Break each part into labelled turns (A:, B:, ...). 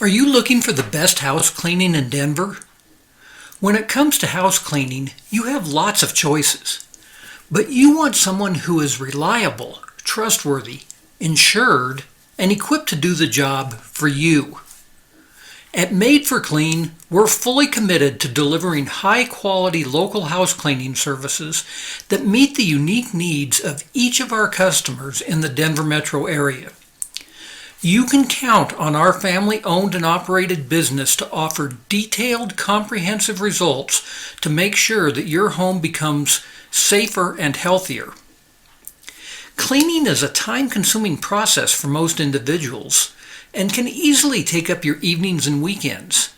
A: Are you looking for the best house cleaning in Denver? When it comes to house cleaning, you have lots of choices. But you want someone who is reliable, trustworthy, insured, and equipped to do the job for you. At Maid4Clean, we're fully committed to delivering high-quality local house cleaning services that meet the unique needs of each of our customers in the Denver metro area. You can count on our family-owned and operated business to offer detailed, comprehensive results to make sure that your home becomes safer and healthier. Cleaning is a time-consuming process for most individuals and can easily take up your evenings and weekends.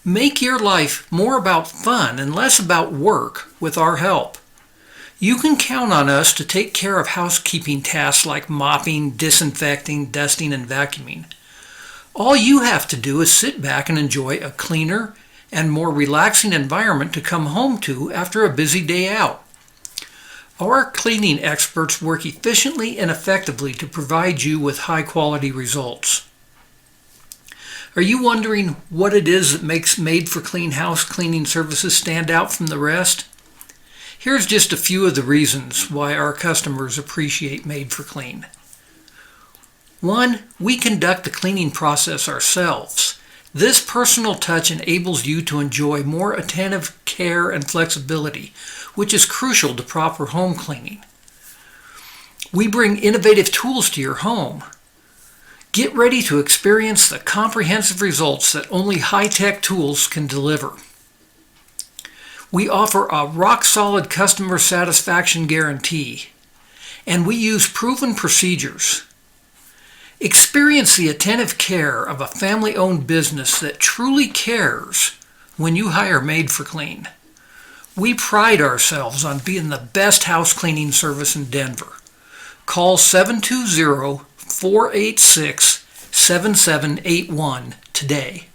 A: Make your life more about fun and less about work with our help. You can count on us to take care of housekeeping tasks like mopping, disinfecting, dusting, and vacuuming. All you have to do is sit back and enjoy a cleaner and more relaxing environment to come home to after a busy day out. Our cleaning experts work efficiently and effectively to provide you with high-quality results. Are you wondering what it is that makes Maid4Clean house cleaning services stand out from the rest? Here's just a few of the reasons why our customers appreciate Maid4Clean. 1. We conduct the cleaning process ourselves. This personal touch enables you to enjoy more attentive care and flexibility, which is crucial to proper home cleaning. We bring innovative tools to your home. Get ready to experience the comprehensive results that only high-tech tools can deliver. We offer a rock-solid customer satisfaction guarantee, and we use proven procedures. Experience the attentive care of a family-owned business that truly cares when you hire Maid4Clean. We pride ourselves on being the best house cleaning service in Denver. Call 720-486-7781 today.